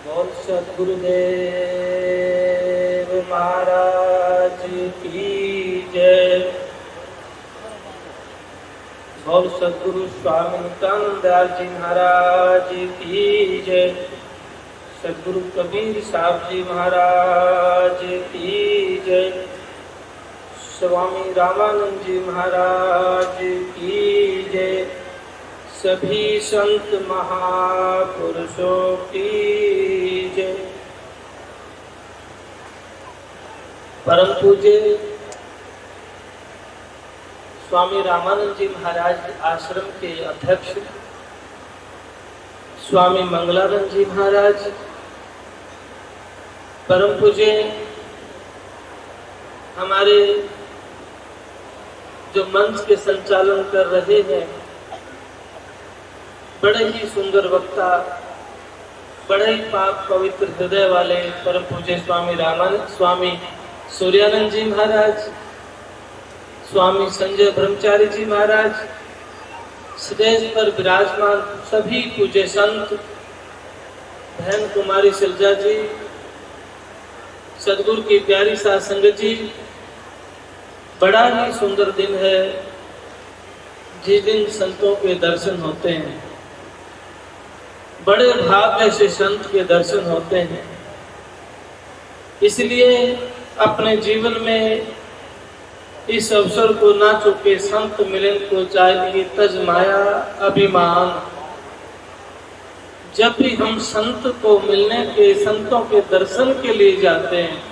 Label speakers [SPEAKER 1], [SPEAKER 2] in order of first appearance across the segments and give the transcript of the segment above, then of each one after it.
[SPEAKER 1] बोल सद्गुरुदेव महाराज की जय। बोल सद्गुरु स्वामी नित्यानंद दयाल जी महाराज की जय। सद्गुरु कबीर साहब जी महाराज की जय। स्वामी रामानंद जी महाराज की जय। सभी संत महापुरुषों की जय। परम पूज्य स्वामी रामानंद जी महाराज आश्रम के अध्यक्ष स्वामी मंगलानंद जी महाराज, परम पूज्य हमारे जो मंच के संचालन कर रहे हैं, बड़े ही सुंदर वक्ता, बड़े ही पाक पवित्र हृदय वाले परम पूज्य स्वामी रामानंद, स्वामी सूर्यानंद जी महाराज, स्वामी संजय ब्रह्मचारी जी महाराज, स्टेज पर विराजमान सभी पूज्य संत, बहन कुमारी सिलजा जी, सदगुरु की प्यारी साध संगत जी, बड़ा ही सुंदर दिन है जिस दिन संतों के दर्शन होते हैं। बड़े भाग्य से संत के दर्शन होते हैं। इसलिए अपने जीवन में इस अवसर को ना चूके, संत मिलन को चाहिए तज माया अभिमान। जब भी हम संत को मिलने के, संतों के दर्शन के लिए जाते हैं,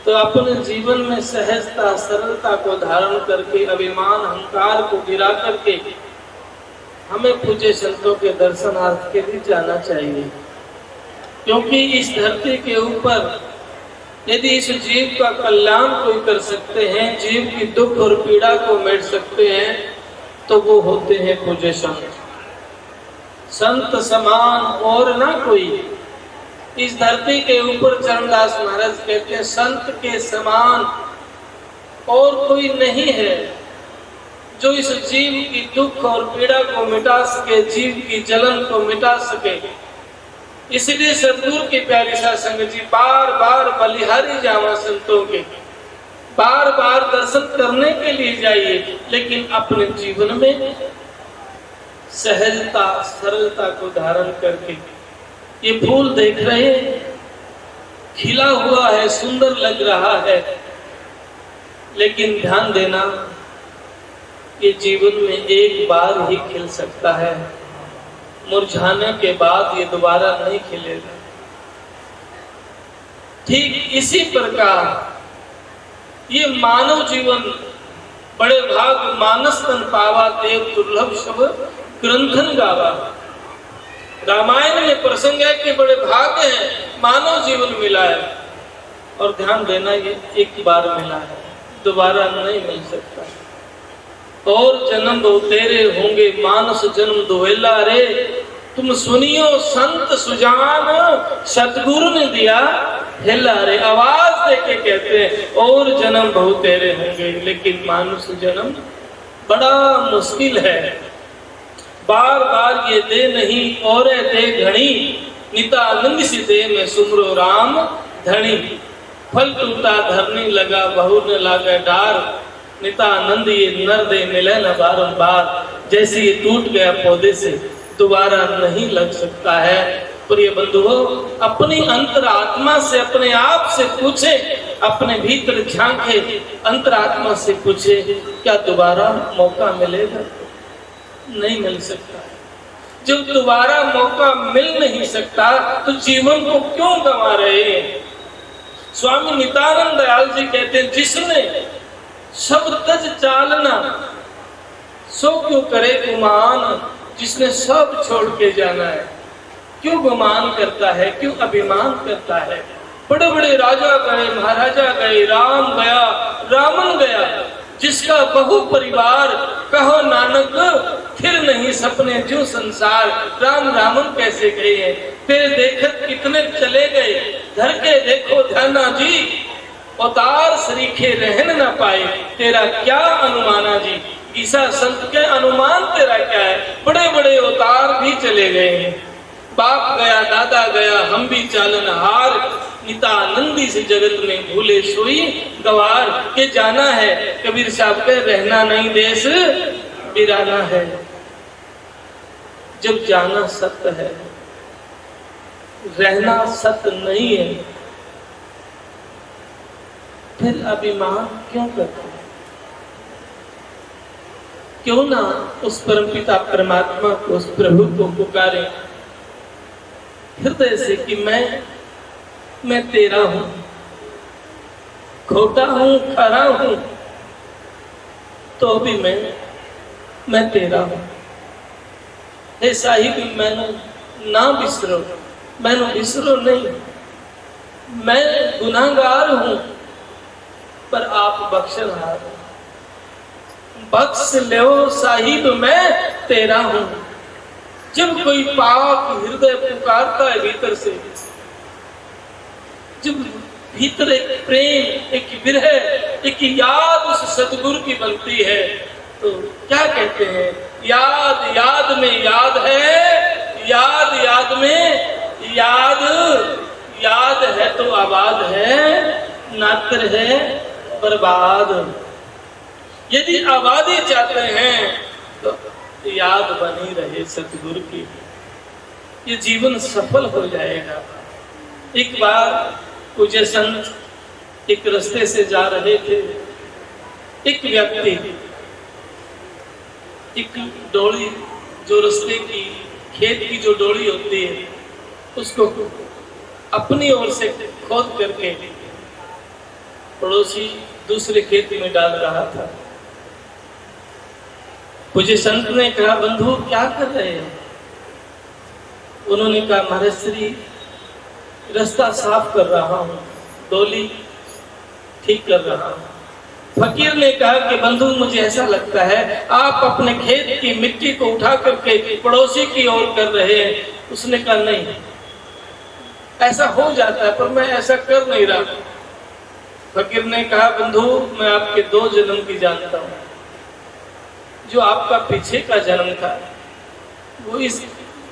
[SPEAKER 1] तो अपने जीवन में सहजता सरलता को धारण करके, अभिमान अहंकार को गिरा करके हमें पूज्य संतों के दर्शनार्थ के लिए जाना चाहिए। क्योंकि इस धरती के ऊपर यदि इस जीव का कल्याण कोई कर सकते हैं, जीव की दुख और पीड़ा को मिट सकते हैं, तो वो होते हैं पूज्य संत। संत समान और ना कोई इस धरती के ऊपर। चरणदास महाराज कहते हैं संत के समान और कोई नहीं है जो इस जीव की दुख और पीड़ा को मिटा सके, जीव की जलन को मिटा सके। इसलिए सदगुरु की प्यारी साध संगत जी बार बार बलिहारी जावा संतों के, बार बार दर्शन करने के लिए जाइए, लेकिन अपने जीवन में सहजता सरलता को धारण करके। ये फूल देख रहे हैं, खिला हुआ है, सुंदर लग रहा है, लेकिन ध्यान देना ये जीवन में एक बार ही खिल सकता है। मुरझाने के बाद ये दोबारा नहीं खिलेगा। ठीक इसी प्रकार ये मानव जीवन, बड़े भाग मानस तन पावा देव दुर्लभ सब ग्रंथन गावा। रामायण में प्रसंग है कि बड़े भाग्य हैं मानव जीवन मिला है, और ध्यान देना ये एक बार मिला है, दोबारा नहीं मिल सकता। और जन्म दो तेरे होंगे मानस जन्म दोहेला रे, तुम सुनियो संत सुजान सतगुरु ने दिया हेला रे। आवाज देके कहते हैं और जन्म बहु तेरे होंगे, लेकिन मानुष जन्म बड़ा मुश्किल है। बार बार ये दे नहीं और दे घणी, नितानंद सी दे में सुमरो राम धनी। फल टूटा धरनी लगा बहु न लागे डार, नितानंद ये नर दे मिले न बारंबार। जैसे ये टूट गया पौधे से दोबारा नहीं लग सकता है। प्रिय बंधुओं, अपनी अंतरात्मा से, अपने आप से पूछे, अपने भीतर झांके, अंतरात्मा से पूछे, क्या दोबारा मौका मिलेगा? नहीं मिल सकता। जब दोबारा मौका मिल नहीं सकता तो जीवन को क्यों गंवा रहे हैं? स्वामी नित्यानंद दयाल जी कहते हैं, जिसने सब तज चालना सो क्यों करे गुमान। जिसने सब छोड़ के जाना है क्यों गुमान करता है, क्यों अभिमान करता है? बड़े बड़े राजा गए, महाराजा गए, राम गया, रावण गया। जिसका बहु परिवार कहो नानक फिर नहीं सपने जो संसार। राम रावण कैसे गए हैं? तेरे देखत कितने चले गए, घर के देखो ध्याना जी, अवतार सरीखे रहन न पाए। तेरा क्या अनुमाना जी? ईसा संत के अनुमान तेरा क्या है? बड़े बड़े अवतार भी चले गए हैं, बाप गया दादा गया हम भी चालन हार, नितानंदी से जगत में भूले सोई गवार। के जाना है कबीर साहब के रहना नहीं देश बिराना है। जब जाना सत्य है, रहना सत्य नहीं है, फिर अभिमान क्यों करते हैं? क्यों ना उस परमपिता परमात्मा को, उस प्रभु को पुकारे हृदय से कि मैं तेरा हूं, खोटा हूं, खरा हूं, तो भी मैं तेरा हूं। हे साहिब मैनू ना बिसरो, मैनू बिसरो नहीं, मैं गुनाहगार हूं पर आप बख्शनहार हो। बख्श लो साहिब मैं तेरा हूं। जब कोई पाप हृदय पुकारता है भीतर से, जब भीतर एक प्रेम, एक विरह, एक याद उस सतगुरु की बनती है, तो क्या कहते हैं? याद याद में याद है, याद याद में याद, याद है तो आबाद है, नातर है बर्बाद। यदि आबादी चाहते हैं तो याद बनी रहे सतगुरु की, ये जीवन सफल हो जाएगा। एक बार पूज्य संत एक रास्ते से जा रहे थे, एक व्यक्ति एक डोली, जो रास्ते की खेत की जो डोली होती है, उसको अपनी ओर से खोद करके पड़ोसी दूसरे खेत में डाल रहा था। पूज्य संत ने कहा, बंधु क्या कर रहे हैं? उन्होंने कहा, महाराज श्री रास्ता साफ कर रहा हूं, डोली ठीक कर रहा हूं। फकीर ने कहा कि बंधु मुझे ऐसा लगता है आप अपने खेत की मिट्टी को उठा करके पड़ोसी की ओर कर रहे हैं। उसने कहा नहीं, ऐसा हो जाता है पर मैं ऐसा कर नहीं रहा। फकीर ने कहा, बंधु मैं आपके 2 जन्म की जानता हूं। जो आपका पीछे का जन्म था वो इस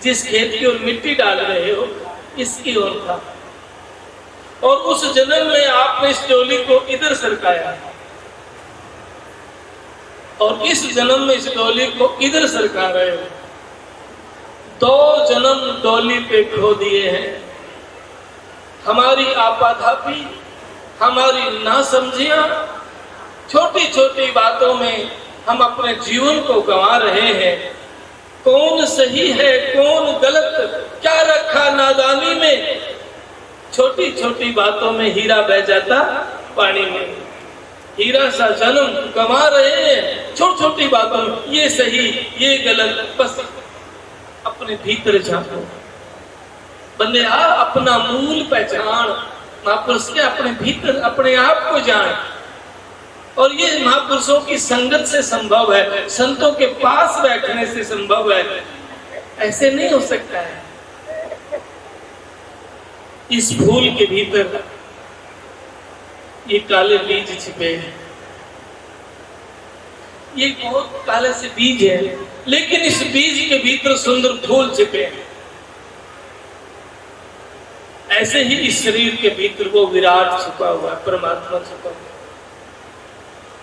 [SPEAKER 1] जिस खेत की ओर मिट्टी डाल रहे हो इसकी ओर था, और उस जन्म में आपने इस डोली को इधर सरकाया, और इस जन्म में इस डोली को इधर सरका रहे हो। 2 जन्म डोली पे खो दिए हैं। हमारी आपाधापी, हमारी नासमझियां, छोटी छोटी बातों में हम अपने जीवन को गंवा रहे हैं। कौन सही है कौन गलत, क्या रखा नादानी में। छोटी छोटी बातों में हीरा बह जाता पानी में। हीरा सा जन्म गंवा रहे हैं छोटी छोटी बातों में। ये सही ये गलत, बस अपने भीतर झांको बंदे, अपना मूल पहचान, महापुरुष के अपने भीतर अपने आप को जान। और ये महापुरुषों की संगत से संभव है, संतों के पास बैठने से संभव है। ऐसे नहीं हो सकता है। इस फूल के भीतर ये काले बीज छिपे हैं, ये बहुत काले से बीज है, लेकिन इस बीज के भीतर सुंदर फूल छिपे हैं। ऐसे ही इस शरीर के भीतर वो विराट छुपा हुआ है, परमात्मा छुपा हुआ है।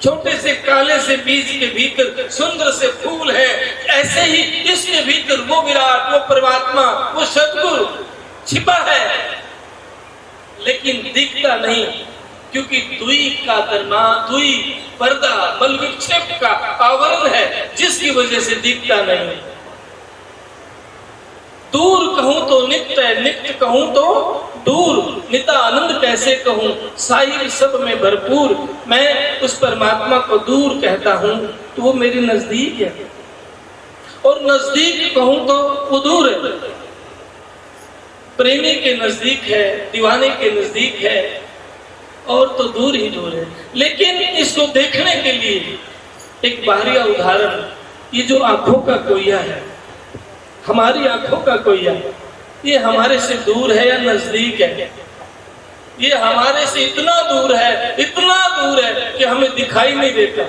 [SPEAKER 1] छोटे से काले से बीज के भीतर सुंदर से फूल है, ऐसे ही इसके भीतर वो विराट, वो परमात्मा, वो सद्गुरु छिपा है, लेकिन दिखता नहीं, क्योंकि दुई का दरमा, दुई पर्दा, बल विक्षेप का आवरण है, जिसकी वजह से दिखता नहीं। दूर कहूं तो नित्य, नित्य कहूं तो दूर, निता आनंद कैसे कहूं, साहिब सब में भरपूर। मैं उस परमात्मा को दूर कहता हूं तो वो मेरे नजदीक है, और नजदीक कहूं तो वो दूर है। प्रेमी के नजदीक है, दीवाने के नजदीक है, और तो दूर ही दूर है। लेकिन इसको देखने के लिए एक बाहरी उदाहरण, ये जो आंखों का कोया है, हमारी आंखों का कोया, ये हमारे से दूर है या नजदीक है? ये हमारे से इतना दूर है, इतना दूर है कि हमें दिखाई नहीं देता,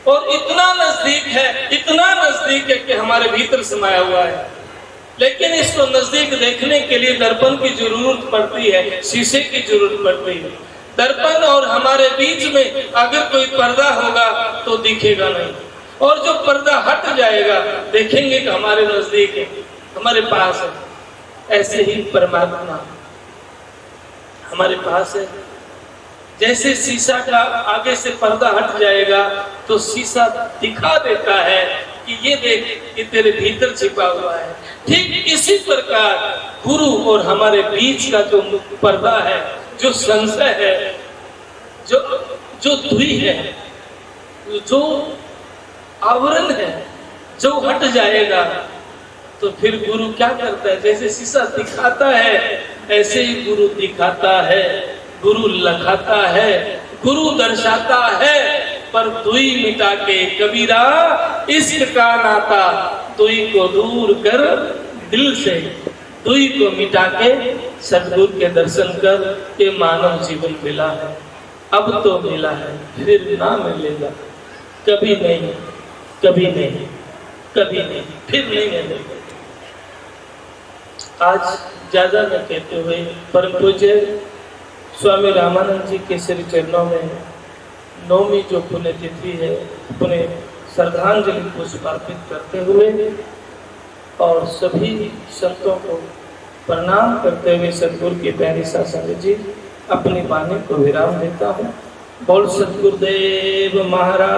[SPEAKER 1] और इतना नजदीक है, इतना नजदीक है कि हमारे भीतर समाया हुआ है। लेकिन इसको नजदीक देखने के लिए दर्पण की जरूरत पड़ती है, शीशे की जरूरत पड़ती है। दर्पण और हमारे बीच में अगर कोई पर्दा होगा तो दिखेगा नहीं, और जो पर्दा हट जाएगा देखेंगे कि हमारे नजदीक है, हमारे पास है। ऐसे ही परमात्मा हमारे पास है। जैसे शीशा का आगे से पर्दा हट जाएगा तो शीशा दिखा देता है कि ये देख, ये तेरे भीतर छिपा हुआ है। ठीक इसी प्रकार गुरु और हमारे बीच का जो पर्दा है, जो संशय है, जो धुई है, जो आवरण है, जो हट जाएगा तो फिर गुरु क्या करता है? जैसे शीशा दिखाता है ऐसे ही गुरु दिखाता है, गुरु लखाता है, गुरु दर्शाता है। पर दुई मिटा के कबीरा इश्क का नाता, दुई को दूर कर दिल से, दुई को मिटा के सतगुरु के दर्शन कर के मानव जीवन मिला है। अब तो मिला है, फिर ना मिलेगा, कभी नहीं, कभी नहीं, कभी नहीं, फिर नहीं मिलेगा। आज ज्यादा न कहते हुए परम पूज्य स्वामी रामानंद जी के श्री चरणों में नौवीं जो पुण्यतिथि है, अपने श्रद्धांजलि पुष्प अर्पित करते हुए और सभी संतों को प्रणाम करते हुए सतगुरु की प्यारी शासन जी अपनी वाणी को विराम देता हूँ। बोल सतगुरुदेव महाराज।